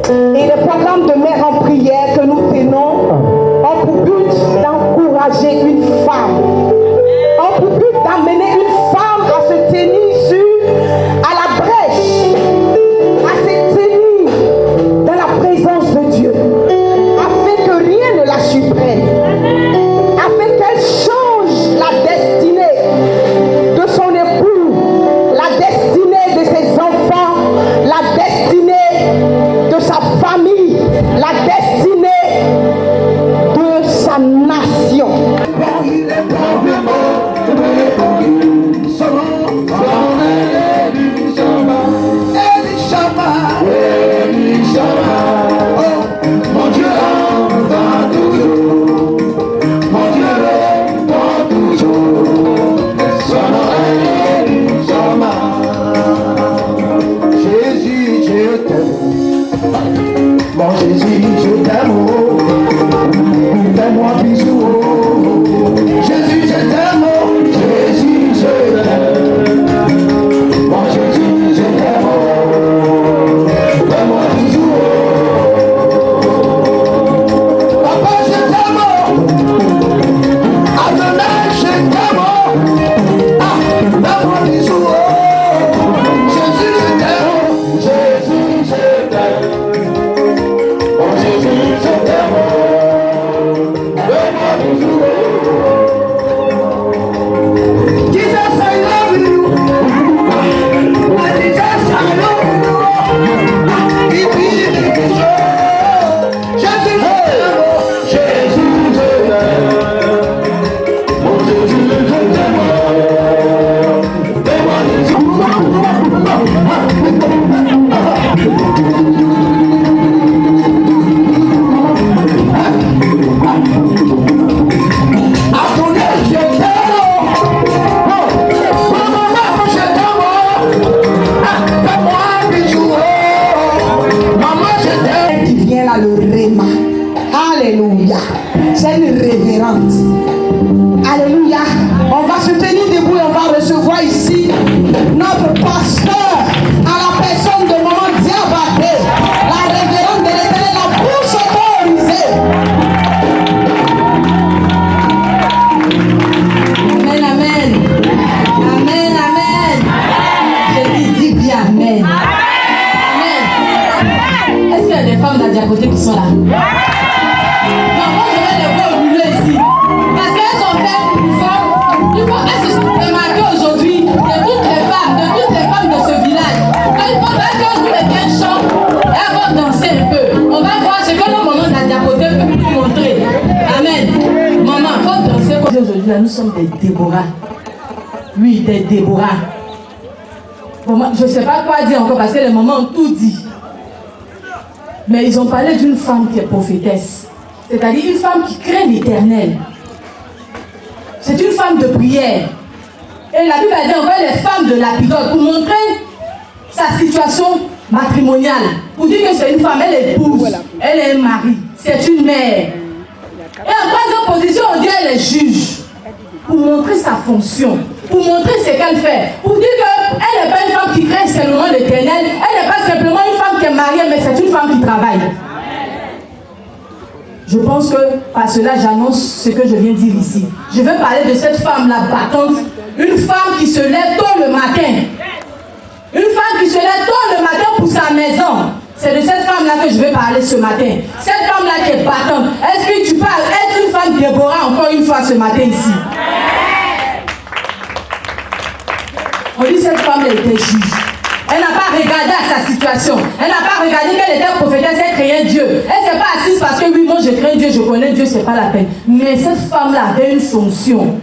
Et les programmes de mère en prière que nous tenons ont pour but d'encourager une femme, ont pour but d'amener une femme à se tenir à la brèche, à se tenir dans la présence de Dieu, afin que rien ne la surprenne, afin qu'elle change la destinée de son époux, la destinée de ses enfants, la destinée de sa famille, la destinée de sa nation. Alléluia. C'est une révérende. Alléluia. On va se tenir debout et on va recevoir ici notre pasteur à la personne de Maman Diabaté, la révérende de l'Éternel, la bouche autorisée. Amen, amen. Amen, amen. Je dis bien amen. Amen. Est-ce qu'il y a des femmes d'Adiaboté qui sont là? Aujourd'hui, là, nous sommes des Déborah. Oui, des Déborah. Bon, je ne sais pas quoi dire encore parce que les mamans ont tout dit. Mais ils ont parlé d'une femme qui est prophétesse. C'est-à-dire une femme qui craint l'Éternel. C'est une femme de prière. Et la Bible a dit encore les femmes de Lapidot pour montrer sa situation matrimoniale. Pour dire que c'est une femme, elle est épouse, elle est un mari, c'est une mère. Et en troisième position, on dit elle est juge. Pour montrer sa fonction, pour montrer ce qu'elle fait. Pour dire qu'elle n'est pas une femme qui craint seulement l'Éternel, elle n'est pas simplement une femme qui est mariée, mais c'est une femme qui travaille. Je pense que par cela, j'annonce ce que je viens de dire ici. Je vais parler de cette femme-là battante, une femme qui se lève tôt le matin. Une femme qui se lève tôt le matin pour sa maison. C'est de cette femme-là que je vais parler ce matin. Cette femme-là qui est battante. Est-ce que tu parles être une femme Déborah encore une fois ce matin ici? On dit cette femme, elle était juge. Elle n'a pas regardé à sa situation. Elle n'a pas regardé qu'elle était prophétesse, elle craignait Dieu. Elle ne s'est pas assise parce que oui, moi je crains Dieu, je connais Dieu, c'est pas la peine. Mais cette femme-là avait une fonction.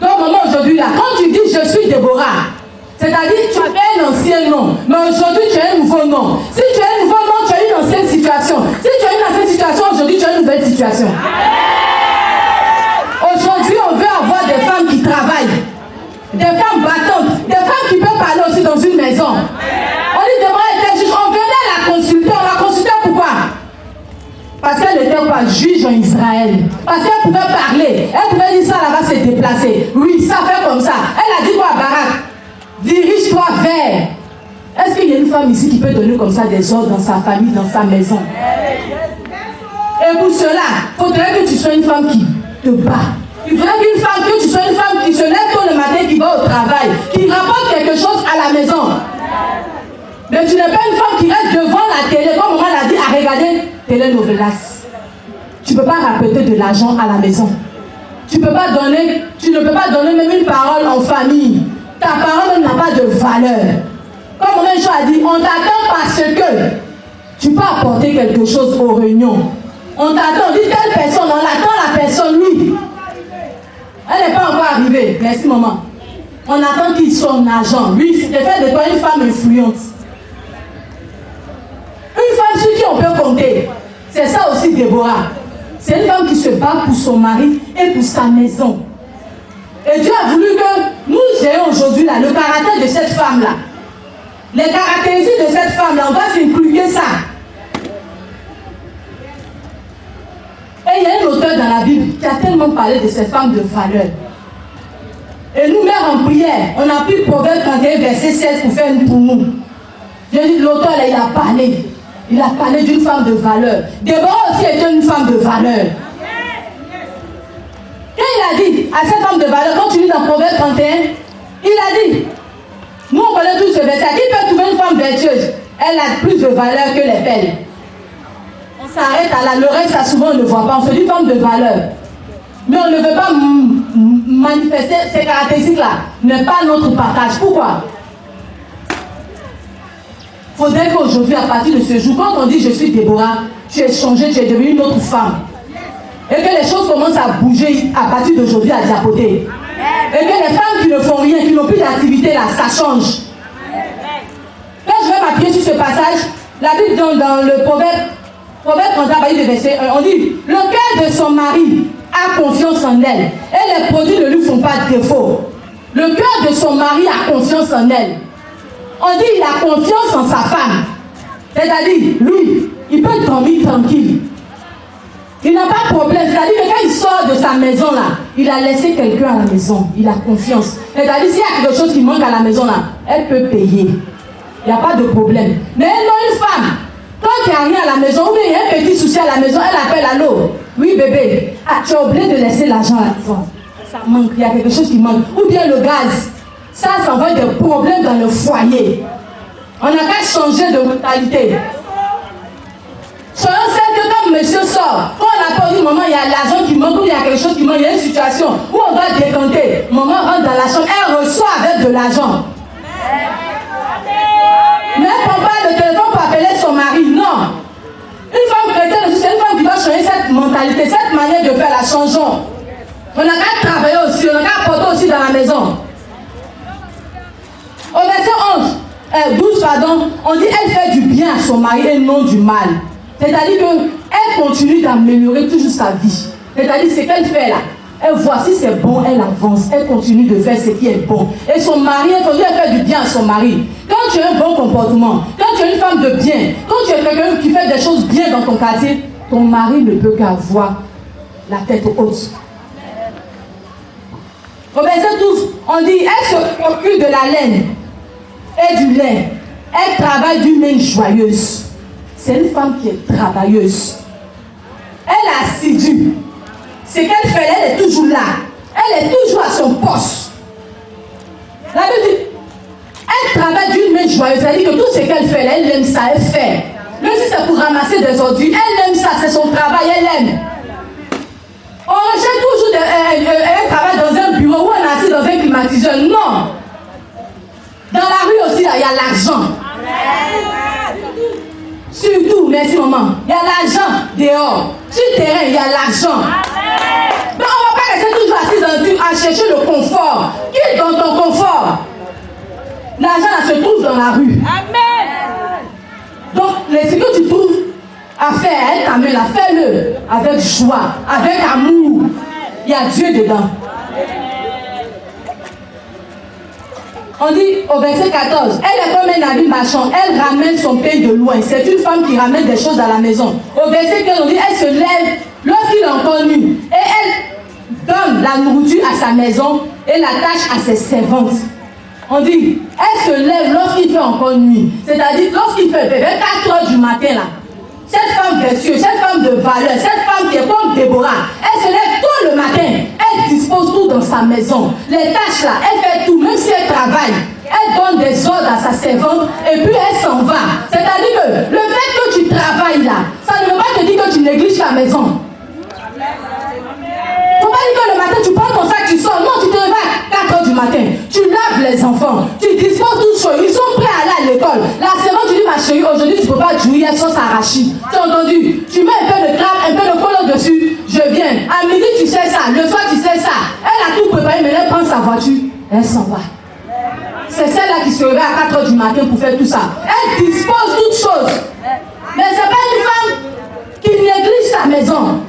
Donc maman, aujourd'hui là, quand tu dis je suis Déborah, c'est-à-dire tu avais un ancien nom, mais aujourd'hui tu as un nouveau nom. Si tu as un nouveau nom, tu as une ancienne situation. Si tu as une ancienne situation, aujourd'hui tu as une nouvelle situation. Aujourd'hui, on veut avoir des femmes qui travaillent, des femmes battantes, des femmes qui peuvent parler aussi dans une maison. On dit Déborah était juge, on venait la consulter. On la consultait pourquoi? Parce qu'elle n'était pas juge en Israël. Parce qu'elle pouvait parler. Elle pouvait dire ça là-bas, se déplacer. Oui, ça fait comme ça. Elle a dit quoi à Barak? Dirige-toi vers. Est-ce qu'il y a une femme ici qui peut donner comme ça des ordres dans sa famille, dans sa maison. Et pour cela, il faudrait que tu sois une femme qui te bat. Il faudrait que tu sois une femme qui se lève tôt le matin, qui va au travail, qui rapporte quelque chose à la maison. Mais tu n'es pas une femme qui reste devant la télé, comme maman l'a dit, à regarder télénovelas. Tu ne peux pas rapporter de l'argent à la maison. Tu ne peux pas donner même une parole en famille. Ta parole n'a pas de valeur. Comme maman a dit, on t'attend parce que tu peux apporter quelque chose aux réunions. On t'attend, on dit telle personne, on attend la personne, lui. Elle n'est pas encore arrivée. Merci maman. On attend qu'il soit son agent. Lui, c'était fait de toi une femme influente. Une femme sur qui on peut compter. C'est ça aussi Déborah. C'est une femme qui se bat pour son mari et pour sa maison. Et Dieu a voulu que nous ayons aujourd'hui là, le caractère de cette femme-là. Les caractéristiques de cette femme-là, on va s'inculquer ça. Et il y a un auteur dans la Bible qui a tellement parlé de cette femme de valeur. Et nous, mères en prière, on a pris Proverbe 31, verset 16 pour faire une pour nous. J'ai dit, l'auteur là, il a parlé. Il a parlé d'une femme de valeur. Déborah aussi était une femme de valeur. Quand il a dit à cette femme de valeur, quand tu lis dans Proverbe 31, il a dit, nous on connaît tous ce verset, qui peut trouver une femme vertueuse? Elle a plus de valeur que les belles. On s'arrête à la l'oreille, ça souvent on ne voit pas, on se dit femme de valeur. Mais on ne veut pas manifester ces caractéristiques-là. N'est pas notre partage. Pourquoi? Il faudrait qu'aujourd'hui, à partir de ce jour, quand on dit je suis Déborah, tu es changée, tu es devenue une autre femme. Et que les choses commencent à bouger à partir d'aujourd'hui à Diapoté. Et que les femmes qui ne font rien, qui n'ont plus d'activité là, ça change. Quand je vais m'appuyer sur ce passage, la Bible dans le Proverbe 30, verset 1, on dit, le cœur de son mari a confiance en elle et les produits ne lui font pas de défaut. Le cœur de son mari a confiance en elle. On dit il a confiance en sa femme. C'est-à-dire, lui, il peut dormir tranquille. Il n'a pas de problème. C'est-à-dire que quand il sort de sa maison là, il a laissé quelqu'un à la maison. Il a confiance. C'est-à-dire s'il y a quelque chose qui manque à la maison là, elle peut payer. Il n'y a pas de problème. Mais non, une femme, quand il n'y a rien à la maison, ou bien il y a un petit souci à la maison, elle appelle à l'eau. Oui bébé, ah, tu es obligé de laisser l'argent à la maison. Ça manque, il y a quelque chose qui manque. Ou bien le gaz. Ça envoie des problèmes dans le foyer. On n'a qu'à changer de mentalité. Soyons certains que quand monsieur sort, quand on n'a pas dit maman, il y a l'argent qui manque, ou il y a quelque chose qui manque, il y a une situation où on doit décanter. Maman rentre dans la chambre, elle reçoit avec de l'argent. Mais elle ne prend pas le téléphone pour appeler son mari, non. Une femme chrétienne, c'est une femme qui doit changer cette mentalité, cette manière de faire, la changeons. On n'a qu'à travailler aussi, on n'a qu'à apporter aussi dans la maison. Au verset 12, on dit elle fait du bien à son mari et non du mal. C'est-à-dire qu'elle continue d'améliorer toujours sa vie. C'est-à-dire ce qu'elle fait là. Elle voit si c'est bon, elle avance. Elle continue de faire ce qui est bon. Et son mari, elle fait du bien à son mari. Quand tu as un bon comportement, quand tu es une femme de bien, quand tu es quelqu'un qui fait des choses bien dans ton quartier, ton mari ne peut qu'avoir la tête haute. Au verset 12, on dit elle se procure de la laine et du lait. Elle travaille d'une main joyeuse. C'est une femme qui est travailleuse. Elle est assidue. Ce qu'elle fait, elle est toujours là. Elle est toujours à son poste. La Bible dit, elle travaille d'une main joyeuse. C'est-à-dire que tout ce qu'elle fait, elle aime ça, elle fait. Même si c'est pour ramasser des ordures, elle aime ça, c'est son travail, elle aime. On rejette toujours elle travaille dans un bureau ou on est assis dans un climatiseur. Non. Dans la rue aussi, il y a l'argent. Surtout, merci maman, il y a l'argent dehors. Sur le terrain, il y a l'argent. Mais on ne va pas rester toujours assis dans le truc à chercher le confort. Qui est dans ton confort? L'argent là se trouve dans la rue. Amen. Donc, ce que tu trouves à faire, elle t'amène là, fais-le avec joie, avec amour. Il y a Dieu dedans. On dit au verset 14, elle est comme un habit marchand, elle ramène son pays de loin. C'est une femme qui ramène des choses à la maison. Au verset 15, on dit, elle se lève lorsqu'il est encore nu. Et elle donne la nourriture à sa maison et la tâche à ses servantes. On dit, elle se lève lorsqu'il fait encore nuit. C'est-à-dire, lorsqu'il fait 4 h du matin, là. Cette femme vertueuse, cette femme de valeur, cette femme qui est comme Déborah, elle se lève tôt le matin. Elle dispose tout dans sa maison. Les tâches là, elle fait tout, même si elle travaille. Elle donne des ordres à sa servante et puis elle s'en va. C'est-à-dire que le fait que tu travailles là, ça ne veut pas te dire que tu négliges ta maison. Faut pas dire que le matin tu prends ton sac, tu sors. Non, tu te réveilles à 4 h du matin. Tu laves les enfants. Tu disposes toutes choses. Ils sont prêts à aller à l'école. La servante, tu dis, ma chérie, aujourd'hui tu ne peux pas jouer, elle sauce arachide. Tu as entendu? Tu mets un peu de crème, un peu de collant dessus. Je viens. À midi, tu sais ça. Le soir, tu sais ça. Elle a tout préparé, mais elle prend sa voiture. Elle s'en va. C'est celle-là qui se réveille à 4 h du matin pour faire tout ça. Elle dispose toutes choses. Mais ce n'est pas une femme qui néglige sa maison.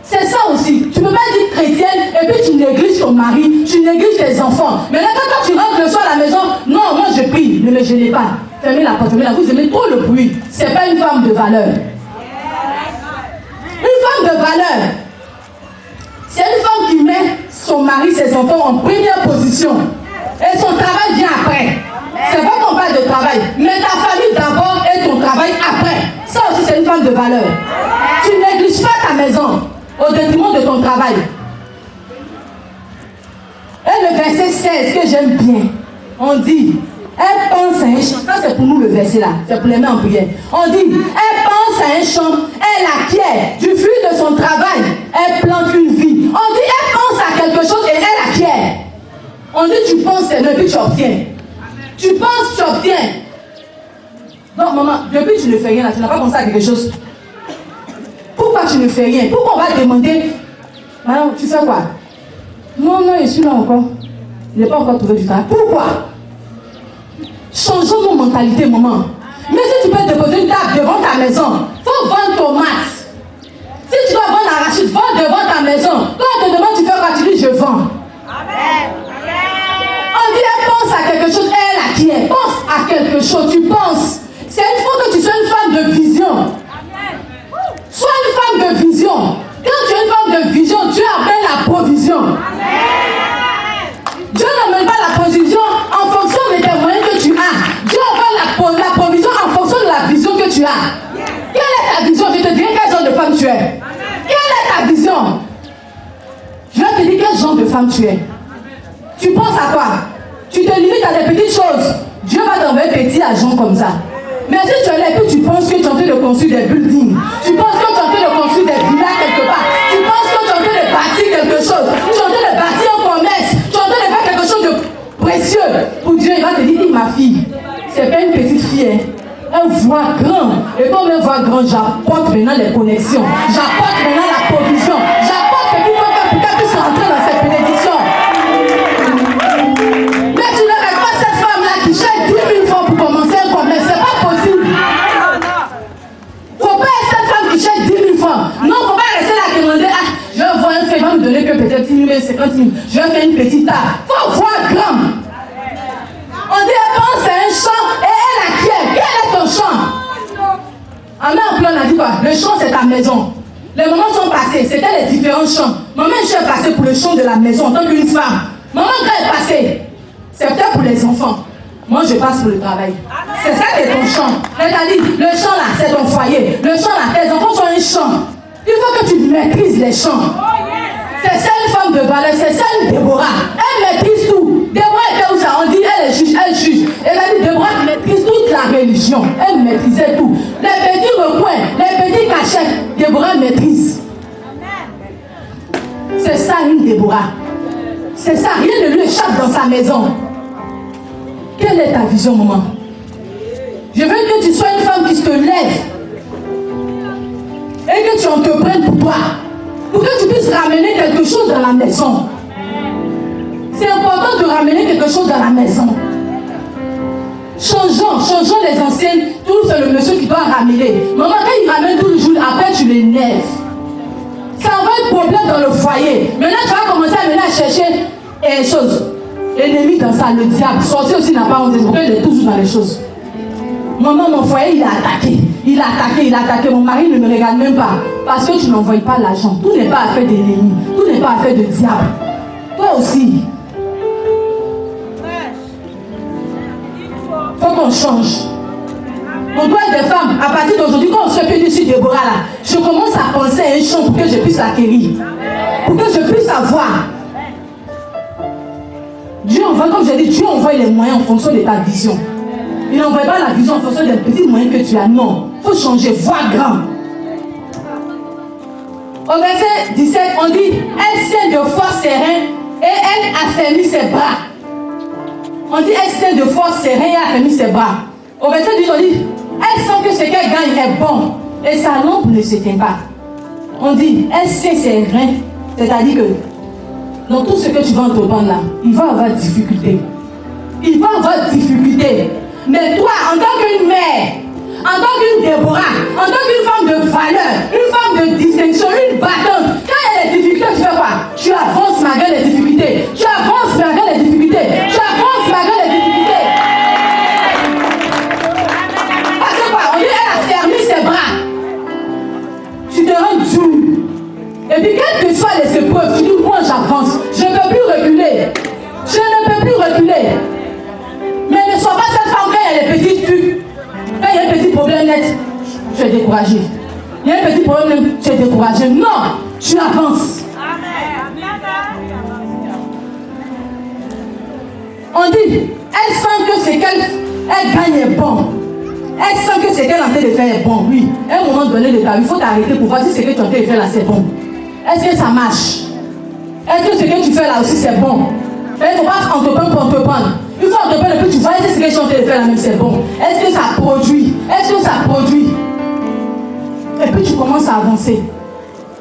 C'est ça aussi. Tu ne peux pas dire chrétienne et puis tu négliges ton mari, tu négliges tes enfants. Mais là, quand tu rentres le soir à la maison, non, moi je prie, ne me gênez pas. Fermez la porte, vous aimez trop le bruit. Ce n'est pas une femme de valeur. Une femme de valeur, c'est une femme qui met son mari, ses enfants en première position. Et son travail vient après. C'est pas qu'on parle de travail, mais ta famille d'abord et ton travail après. Ça aussi, c'est une femme de valeur. Tu ne négliges pas ta maison au détriment de ton travail. Et le verset 16 que j'aime bien, on dit, elle pense à un champ. Ça c'est pour nous le verset là, c'est pour les mains en prière. On dit, elle pense à un champ, elle acquiert du fruit de son travail, elle plante une vie. On dit, elle pense à quelque chose et elle acquiert. On dit, tu penses et puis tu obtiens. Tu penses, tu obtiens. Non maman, depuis tu ne fais rien là, tu n'as pas pensé à quelque chose. Pourquoi tu ne fais rien? Pourquoi on va te demander, madame, tu fais quoi? Non, je suis là encore. Je n'ai pas encore trouvé du travail. Pourquoi? Changeons nos mentalités, maman. Mais si tu peux déposer une table devant ta maison, il faut vendre tomates. Si tu dois vendre arachide, vends devant ta maison. Quand on te demande, tu fais quoi? Tu dis, je vends. Amen. On dit, elle pense à quelque chose, elle acquiert. Pense à quelque chose, tu penses. C'est il faut que tu sois une femme de vision. Sois une femme de vision. Quand tu es une femme de vision, Dieu amène la provision. Amen. Dieu n'amène pas la provision en fonction de tes moyens que tu as. Dieu amène la provision en fonction de la vision que tu as. Quelle est ta vision? Je te dirai quel genre de femme tu es. Amen. Quelle est ta vision? Je vais te dire quel genre de femme tu es. Tu penses à quoi? Tu te limites à des petites choses. Dieu va t'envoyer petit argent comme ça. Mais si tu es là et que tu penses que tu es en train de construire des buildings, tu penses que tu es en train de construire des villas quelque part, tu penses que tu es en train de bâtir quelque chose, tu es en train de bâtir un commerce, tu es en train de faire quelque chose de précieux pour Dieu, il va te dire, ma fille, c'est pas une petite fille, hein. Elle voit grand. Et comme elle voit grand, j'apporte maintenant les connexions, j'apporte maintenant la provision, j'apporte ce qu'il faut faire pour qu'elle puisse rentrer dans cette bénédiction. Mais tu ne rêves pas cette femme-là qui cherche 10 000 francs pour commencer un commerce, c'est pas possible. Faut pas être cette femme qui cherche 10 000 francs. Non, faut pas rester là et demander, ah, je vais voir un fait, il va me donner que peut-être 10 000, 50 000. Je vais faire une petite table. Faut voir grand. On dit, elle pense à un champ et elle acquiert. Quel est ton champ? En un plan, on a dit quoi? Le champ, c'est ta maison. Les moments sont passés, c'était les différents champs. Maman, je suis passée pour le champ de la maison en tant qu'une femme. Maman, quand elle est passée, c'est peut-être pour les enfants. Moi, je passe pour le travail. C'est ça qui est ton champ. Elle t'a dit, le champ là, c'est ton foyer. Le champ là, tes enfants sont un champ. Il faut que tu maîtrises les champs. C'est ça une femme de valeur, c'est ça une Déborah. Elle maîtrise tout. Déborah était où ça? On dit, elle est juge, elle juge. Elle a dit, Déborah maîtrise toute la religion. Elle maîtrisait tout. Les petits recoins, les petits cachets, Déborah maîtrise. C'est ça une Déborah. C'est ça, rien ne lui échappe dans sa maison. Quelle est ta vision, maman? Je veux que tu sois une femme qui se lève et que tu entreprennes pour toi, pour que tu puisses ramener quelque chose dans la maison. C'est important de ramener quelque chose dans la maison. Changeons les anciennes. Tout c'est le monsieur qui doit ramener. Maman, quand il ramène tout le jour, après tu l'énerves. Ça va être problème dans le foyer. Maintenant, tu vas commencer à venir chercher les choses. Ennemi dans ça, le diable. Sorcier aussi n'a pas honte. Il est toujours dans les choses. Maman, mon foyer, il a attaqué. Il a attaqué. Mon mari ne me regarde même pas. Parce que tu n'envoies pas l'argent. Tout n'est pas affaire d'ennemi. Tout n'est pas affaire de diable. Toi aussi. Il faut qu'on change. On doit être des femmes. À partir d'aujourd'hui, quand on se fait dessus Déborah là, je commence à penser à un chant pour que je puisse l'acquérir. Pour que je puisse avoir. Dieu envoie, comme je dis, Dieu envoie les moyens en fonction de ta vision. Il n'envoie pas la vision en fonction des petits moyens que tu as. Non. Il faut changer, voir grand. Au verset 17, on dit, elle tient de force ses reins et elle affermit ses bras. On dit, elle tient de force ses reins et affermit ses bras. Au verset 18, on dit, elle sent que ce qu'elle gagne est bon et sa lampe ne s'éteint pas. On dit, elle sait ses reins, c'est-à-dire que dans tout ce que tu vas entreprendre là, il va avoir difficulté. Il va avoir difficulté. Mais toi, en tant qu'une mère, en tant qu'une Déborah, en tant qu'une femme de valeur, une femme de distinction, une battante, quand il y a des difficultés, tu fais quoi? Tu avances malgré les difficultés. Tu avances malgré les difficultés. Tu avances malgré les difficultés. Parce que quoi? On dit elle a fermé ses bras. Tu te rends dur. Et puis quelles que soient les épreuves, tu dis moi j'avance. Je ne peux plus reculer. Je ne peux plus reculer. Mais ne sois pas cette femme quand il y a les petits trucs. Quand il y a un petit problème net, tu es découragé. Il y a un petit problème, tu es découragé. Non, tu avances. On dit, elle sent que ce qu'elle gagne est bon. Elle sent que ce qu'elle est en train de faire est bon. Oui, à un moment donné de ta vie, il faut t'arrêter pour voir si ce que tu es en train de faire là c'est bon. Est-ce que ça marche? Est-ce que ce que tu fais là aussi c'est bon? Il ne faut pas entreprendre pour entreprendre. Il faut entreprendre et puis tu vois est-ce que ce que je suis en train de faire là même c'est bon. Est-ce que ça produit? Est-ce que ça produit? Et puis tu commences à avancer.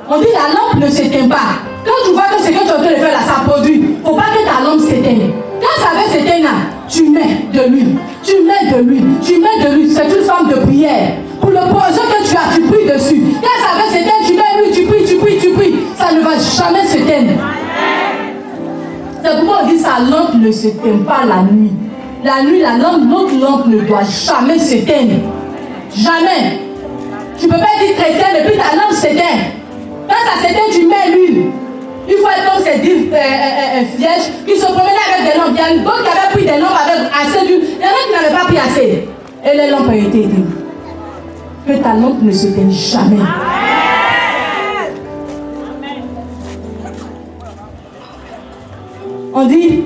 On dit la lampe ne s'éteint pas. Quand tu vois que ce que tu es en train de faire là ça produit, il ne faut pas que ta lampe s'éteigne. Quand ça va s'éteindre là, tu mets de l'huile. Tu mets de l'huile. Tu mets de l'huile. C'est une forme de prière. Pour le projet que tu as, tu pries dessus. Quand ça va s'éteindre, tu mets l'huile, tu pries, tu pries, tu pries. Ça ne va jamais s'éteindre. C'est pourquoi on dit sa lampe ne s'éteint pas la nuit. La nuit, notre lampe ne doit jamais s'éteindre. Jamais. Tu ne peux pas dire chrétien et puis ta lampe s'éteint. Quand ça s'éteint, tu mets l'huile. Il faut être comme ces 10 vierges qui se promenaient avec des lampes. Il y a d'autres qui avaient pris des lampes avec assez d'huile. Il y en a qui n'avaient pas pris assez. Et les lampes ont été éteintes. Que ta lampe ne s'éteigne jamais. On dit,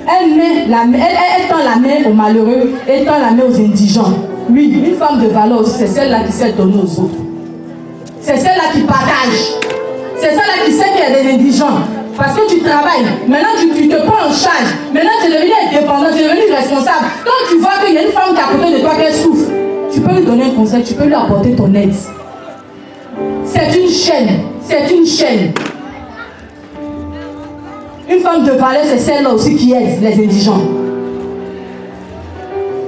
elle tend la main aux malheureux et tend la main aux indigents. Oui, une femme de valeur aussi, c'est celle-là qui sait donner aux autres. C'est celle-là qui partage. C'est celle-là qui sait qu'il y a des indigents. Parce que tu travailles. Maintenant, tu te prends en charge. Maintenant, tu es devenu indépendant, tu es devenu responsable. Quand tu vois qu'il y a une femme qui est à côté de toi qui souffre, tu peux lui donner un conseil, tu peux lui apporter ton aide. C'est une chaîne. C'est une chaîne. Une femme de valeur, c'est celle-là aussi qui aide les indigents.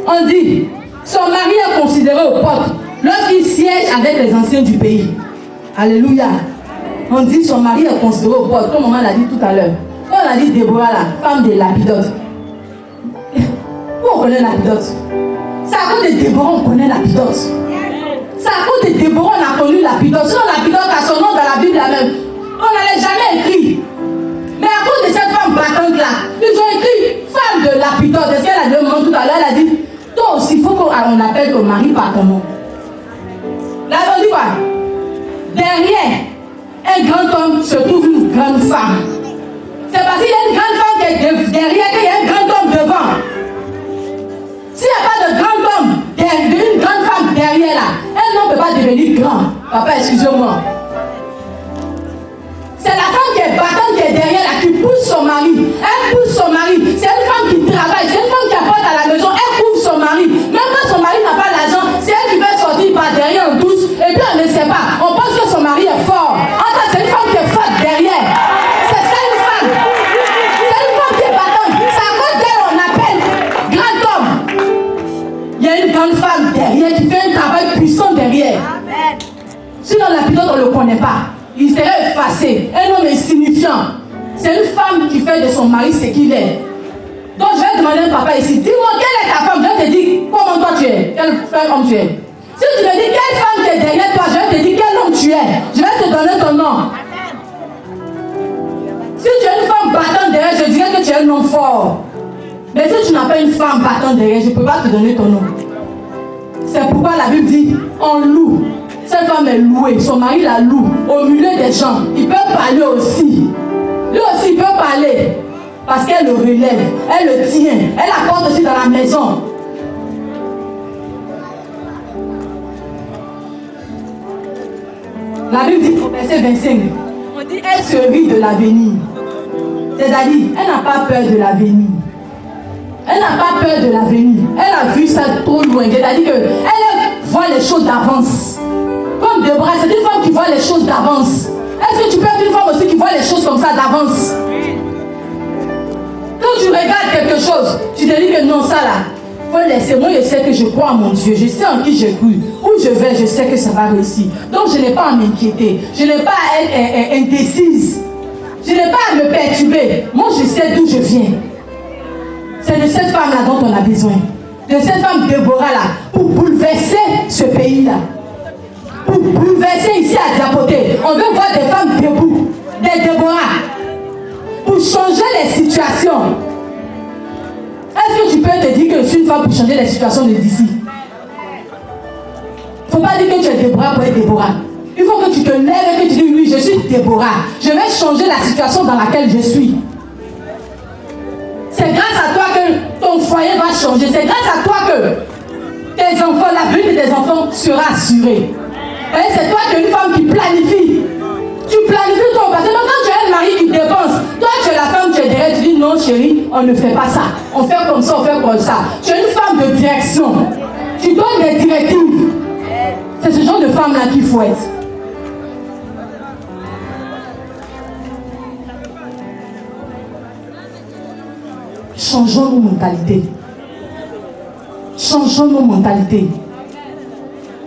On dit, son mari est considéré au porte lorsqu'il siège avec les anciens du pays. Alléluia. On dit son mari est considéré au porte, comme maman l'a dit tout à l'heure. Quand on a dit Déborah, la femme de Lapidote. Où on connaît Lapidote? C'est à cause de Déborah on connaît Lapidote. C'est à cause de Déborah on a connu Lapidote. Sinon Lapidote a son nom dans la Bible la même. On n'allait jamais écrit. Mais à cause de cette femme battante là, ils ont écrit femme de Lapidote. Est-ce qu'elle a demandé tout à l'heure? Elle a dit, toi aussi, il faut qu'on appelle ton mari par ton nom. Là, on dit quoi? Derrière un grand homme se trouve une grande femme. C'est parce qu'il y a une grande femme qui est derrière qu'il y a un grand homme devant. S'il n'y a pas de grand homme, une grande femme derrière là, un homme ne peut pas devenir grand. Papa, excusez-moi. C'est la femme qui est battante, qui est derrière là, qui pousse son mari. Elle pousse son mari. C'est une femme qui travaille, c'est une femme qui apporte à la maison. Elle couvre son mari. Même quand son mari n'a pas l'argent, c'est elle qui veut sortir par derrière en douce. Et puis on ne sait pas. On pense que son mari est fort. En fait, c'est une femme qui est forte derrière. C'est ça une femme. C'est une femme qui est battante. C'est à cause d'elle on appelle grand homme. Il y a une grande femme derrière qui fait un travail puissant derrière. Sinon la pilote on ne le connaît pas. Il serait effacé. Un homme insignifiant. C'est une femme qui fait de son mari ce qu'il est. Donc je vais demander à un papa ici, dis-moi quelle est ta femme. Je vais te dire comment toi tu es. Quel homme tu es. Si tu me dis quelle femme qui est derrière toi, je vais te dire quel homme tu es. Je vais te donner ton nom. Si tu es une femme battante derrière, je dirais que tu es un homme fort. Mais si tu n'as pas une femme battante derrière, je ne peux pas te donner ton nom. C'est pourquoi la Bible dit, on loue. Cette femme est louée, son mari la loue au milieu des gens. Il peut parler aussi. Lui aussi, il peut parler. Parce qu'elle le relève, elle le tient, elle apporte aussi dans la maison. La Bible dit au verset 25, on dit elle se rit de l'avenir. C'est-à-dire, elle n'a pas peur de l'avenir. Elle n'a pas peur de l'avenir. Elle a vu ça trop loin. C'est-à-dire qu'elle voit les choses d'avance. Comme Deborah, c'est une femme qui voit les choses d'avance. Est-ce que tu peux être une femme aussi qui voit les choses comme ça d'avance? Quand tu regardes quelque chose, tu te dis que non, ça là, il faut laisser. Moi, je sais que je crois en mon Dieu. Je sais en qui j'ai cru. Où je vais, je sais que ça va réussir. Donc, je n'ai pas à m'inquiéter. Je n'ai pas à être indécise. Je n'ai pas à me perturber. Moi, je sais d'où je viens. C'est de cette femme-là dont on a besoin. De cette femme Déborah-là, pour bouleverser ce pays-là. Pour bouleverser ici à Diapoté. On veut voir des femmes debout, des Déborah. Pour changer les situations. Est-ce que tu peux te dire que je suis une femme pour changer les situations de d'ici? Il ne faut pas dire que tu es Déborah pour être Déborah. Il faut que tu te lèves et que tu dis oui, je suis Déborah. Je vais changer la situation dans laquelle je suis. C'est grâce à toi que ton foyer va changer. C'est grâce à toi que tes enfants, l'avenir de tes enfants sera assuré. Et c'est toi qui es une femme qui planifie. Tu planifies toi. Parce que quand tu as un mari qui dépense, toi tu es la femme, tu es derrière, tu dis non chérie, on ne fait pas ça. On fait comme ça, on fait comme ça. Tu es une femme de direction. Tu donnes des directives. C'est ce genre de femme-là qu'il faut être. Changeons nos mentalités. Changeons nos mentalités.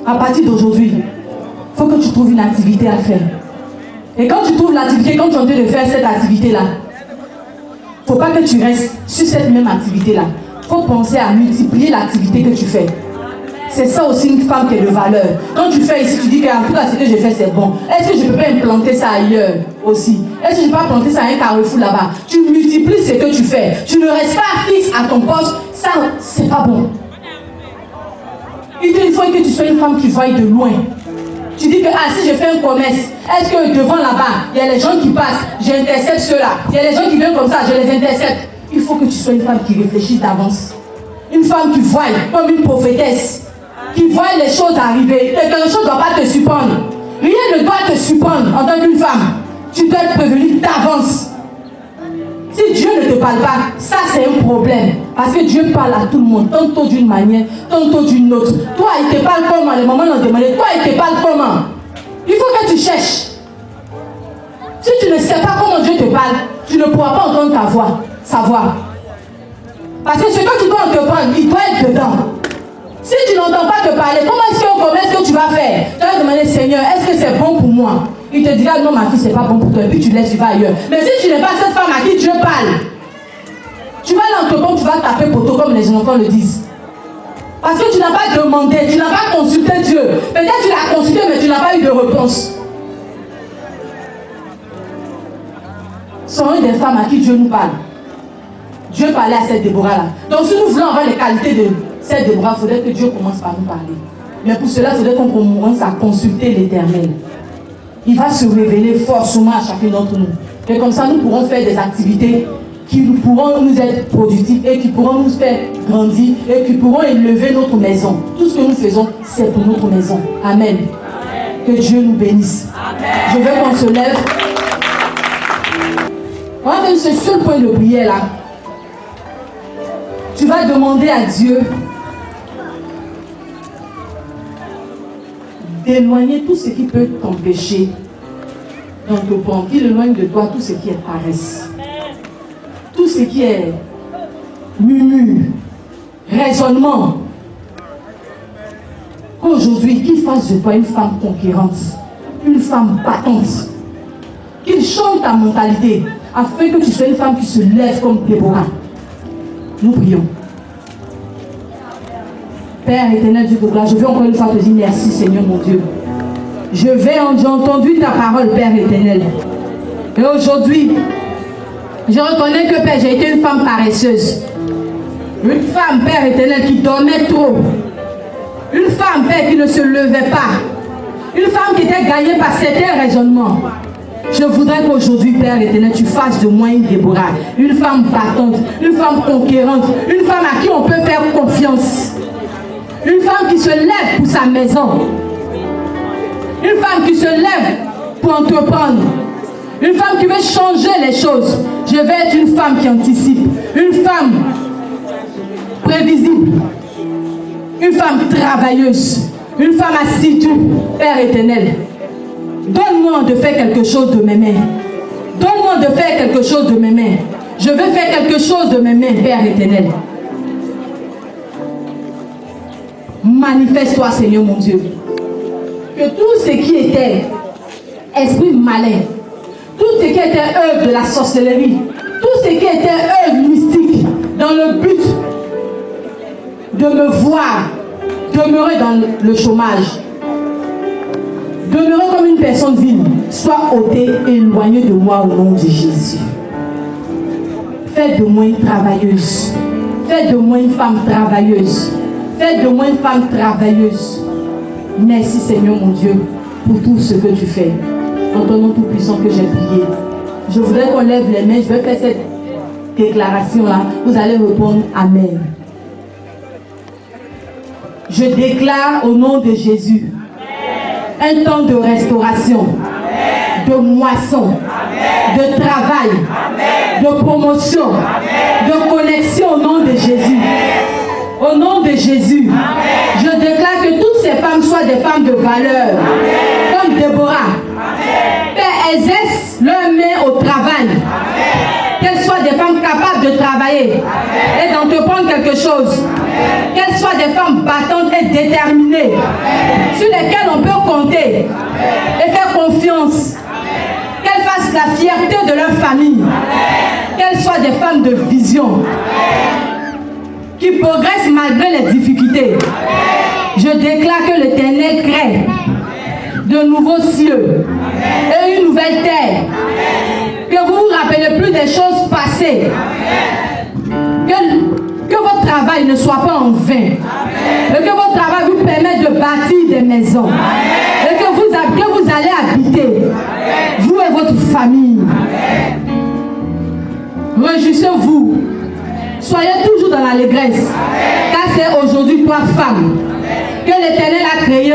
À partir d'aujourd'hui, il faut que tu trouves une activité à faire. Et quand tu trouves l'activité, quand tu es en train de faire cette activité-là, il ne faut pas que tu restes sur cette même activité-là. Il faut penser à multiplier l'activité que tu fais. C'est ça aussi une femme qui est de valeur. Quand tu fais ici, tu dis que en tout cas ce que je fais c'est bon. Est-ce que je peux pas implanter ça ailleurs aussi? Est-ce que je peux pas implanter ça à un carrefour là-bas? Tu multiplies ce que tu fais. Tu ne restes pas fixe à ton poste. Ça, c'est pas bon. Il faut que tu sois une femme qui voie de loin. Tu dis que si je fais un commerce, est-ce que devant là-bas, il y a les gens qui passent, j'intercepte ceux-là. Il y a les gens qui viennent comme ça, je les intercepte. Il faut que tu sois une femme qui réfléchit d'avance. Une femme qui voie comme une prophétesse. Qui voit les choses arriver. Et quelque chose ne doit pas te surprendre. Rien ne doit te surprendre en tant qu'une femme. Tu dois être prévenue d'avance. Si Dieu ne te parle pas, ça c'est un problème. Parce que Dieu parle à tout le monde, tantôt d'une manière, tantôt d'une autre. Toi, il te parle comment? Les mamans l'ont demandé. Toi, il te parle comment? Il faut que tu cherches. Si tu ne sais pas comment Dieu te parle, tu ne pourras pas entendre ta voix, sa voix. Parce que ce que tu dois entreprendre, il doit être dedans. Si tu n'entends pas te parler, comment est-ce qu'on commence que tu vas faire? Tu vas demander, Seigneur, est-ce que c'est bon pour moi? Il te dira, non ma fille, c'est pas bon pour toi. Et puis tu laisses, tu vas ailleurs. Mais si tu n'es pas cette femme à qui Dieu parle, tu vas l'entreprendre, tu vas taper poteau comme les enfants le disent. Parce que tu n'as pas demandé, tu n'as pas consulté Dieu. Peut-être tu l'as consulté, mais tu n'as pas eu de réponse. Soyons des femmes à qui Dieu nous parle. Dieu parlait à cette Déborah-là. Donc si nous voulons avoir les qualités de cette Déborah, il faudrait que Dieu commence par nous parler. Mais pour cela, il faudrait qu'on commence à consulter l'Éternel. Il va se révéler forcément à chacun d'entre nous. Et comme ça, nous pourrons faire des activités qui pourront nous être productives et qui pourront nous faire grandir et qui pourront élever notre maison. Tout ce que nous faisons, c'est pour notre maison. Amen. Que Dieu nous bénisse. Amen. Je veux qu'on se lève. On va faire ce seul point de prière là. Tu vas demander à Dieu d'éloigner tout ce qui peut t'empêcher d'entreprendre. Il éloigne de toi tout ce qui est paresse. Tout ce qui est murmure, raisonnement. Qu'aujourd'hui, qu'il fasse de toi une femme conquérante, une femme battante. Qu'il change ta mentalité afin que tu sois une femme qui se lève comme Déborah. Nous prions. Père éternel, Dieu de grâce, je veux encore une fois te dire merci Seigneur mon Dieu. J'ai entendu ta parole, Père éternel. Et aujourd'hui, je reconnais que Père, j'ai été une femme paresseuse. Une femme, Père éternel, qui dormait trop. Une femme, Père, qui ne se levait pas. Une femme qui était gagnée par certains raisonnements. Je voudrais qu'aujourd'hui, Père éternel, tu fasses de moi une Déborah. Une femme battante, une femme conquérante, une femme à qui on peut faire confiance. Une femme qui se lève pour sa maison. Une femme qui se lève pour entreprendre. Une femme qui veut changer les choses. Je vais être une femme qui anticipe. Une femme prévisible. Une femme travailleuse. Une femme assidue. Père éternel, donne-moi de faire quelque chose de mes mains. Donne-moi de faire quelque chose de mes mains. Je veux faire quelque chose de mes mains, Père éternel. Manifeste-toi, Seigneur mon Dieu. Que tout ce qui était esprit malin, tout ce qui était œuvre de la sorcellerie, tout ce qui était œuvre mystique, dans le but de me voir demeurer dans le chômage, demeurer comme une personne vile, soit ôté et éloigné de moi au nom de Jésus. Faites de moi une travailleuse. Faites de moi une femme travailleuse. Faites de moi une femme travailleuse. Merci Seigneur mon Dieu pour tout ce que tu fais. En ton nom tout puissant que j'ai prié. Je voudrais qu'on lève les mains. Je vais faire cette déclaration-là. Vous allez répondre Amen. Je déclare au nom de Jésus un temps de restauration, de moisson, de travail, de promotion, de connexion au nom de Jésus. Au nom de Jésus, je déclare que toutes ces femmes soient des femmes de valeur, comme Déborah. Père, exerce leurs mains au travail. Qu'elles soient des femmes capables de travailler et d'entreprendre quelque chose. Qu'elles soient des femmes battantes et déterminées, sur lesquelles on peut compter et faire confiance. Qu'elles fassent la fierté de leur famille. Qu'elles soient des femmes de vision, qui progressent malgré les difficultés. Je déclare que l'Éternel crée de nouveaux cieux et une nouvelle terre. Que vous ne vous rappelez plus des choses passées. Que votre travail ne soit pas en vain. Et que votre travail vous permette de bâtir des maisons. Et que vous allez habiter, vous et votre famille. Réjouissez-vous. Soyez toujours dans l'allégresse. Car c'est aujourd'hui toi, femme, que l'Éternel a créé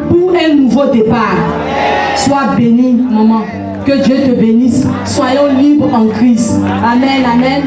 pour un nouveau départ. Sois bénie, maman. Que Dieu te bénisse. Soyons libres en Christ. Amen, amen.